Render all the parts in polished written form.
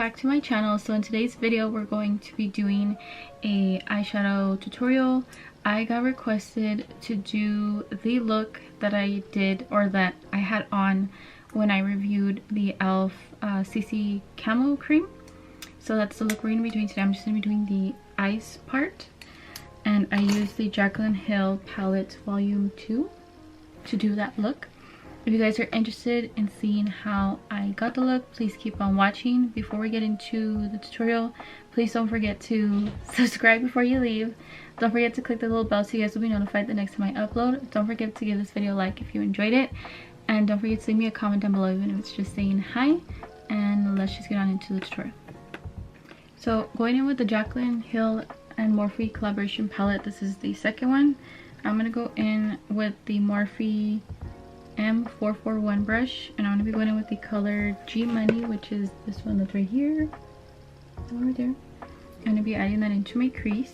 back to my channel. So in today's video we're going to be doing a eyeshadow tutorial. I got requested to do the look that I did, or that I had on when I reviewed the e.l.f. CC Camo Cream. So that's the look we're going to be doing today. I'm just going to be doing the eyes part, and I used the Jaclyn Hill palette volume 2 to do that look. If you guys are interested in seeing how I got the look, please keep on watching. Before we get into the tutorial, please don't forget to subscribe before you leave. Don't forget to click the little bell so you guys will be notified the next time I upload. Don't forget to give this video a like if you enjoyed it, and don't forget to leave me a comment down below even if it's just saying hi. And let's just get on into the tutorial. So going in with the Jaclyn Hill and Morphe collaboration palette, this is the second one. I'm gonna go in with the Morphe M441 brush, and I'm going to be going in with the color G Money, which is this one that's right here, over there. I'm going to be adding that into my crease.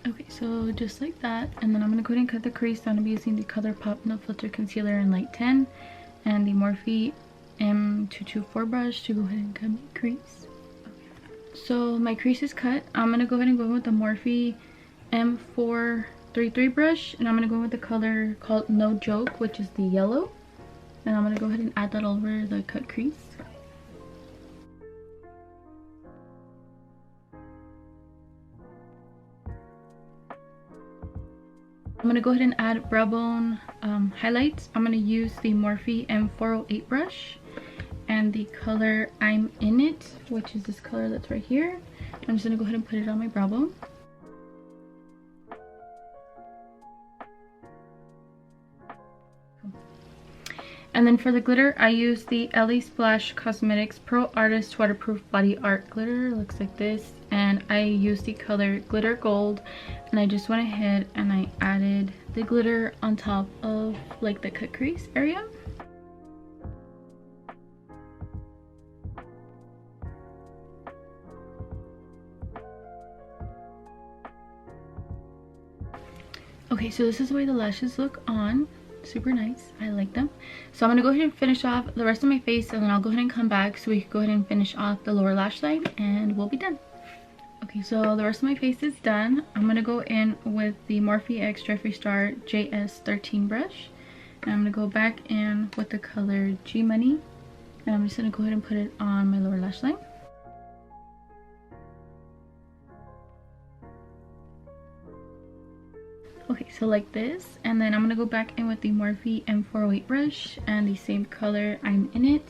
Okay, so just like that, and then I'm going to go ahead and cut the crease. I'm going to be using the ColourPop No Filter Concealer in Light 10 and the Morphe M224 brush to go ahead and cut my crease. Okay. So my crease is cut. I'm going to go ahead and go in with the Morphe M433 brush, and I'm going to go in with the color called No Joke, which is the yellow, and I'm going to go ahead and add that over the cut crease. I'm going to go ahead and add brow bone highlights. I'm going to use the Morphe M408 brush and the color I'm In It, which is this color that's right here. I'm just going to go ahead and put it on my brow bone. And then for the glitter, I use the LA Splash Cosmetics Pro Artist Waterproof Body Art Glitter. It looks like this. And I used the color Glitter Gold, and I just went ahead and I added the glitter on top of like the cut crease area. Okay, so this is the way the lashes look on. Super nice. I like them. So I'm going to go ahead and finish off the rest of my face, and then I'll go ahead and come back so we can go ahead and finish off the lower lash line, and we'll be done. Okay, so the rest of my face is done. I'm going to go in with the Morphe X Jeffree Star JS13 brush, and I'm going to go back in with the color G Money, and I'm just going to go ahead and put it on my lower lash line. Okay, so like this, and then I'm going to go back in with the Morphe M408 brush and the same color I'm In It,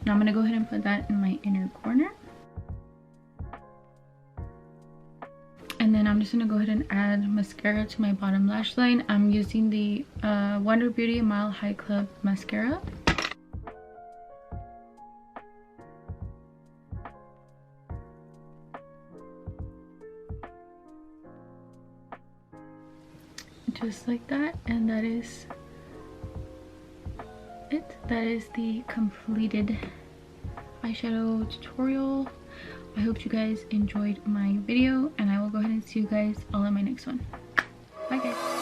and I'm going to go ahead and put that in my inner corner. And then I'm just going to go ahead and add mascara to my bottom lash line. I'm using the Wonder Beauty Mile High Club mascara. Just like that, and that is it. That is the completed eyeshadow tutorial. I hope you guys enjoyed my video, and I will go ahead and see you guys all in my next one. Bye guys.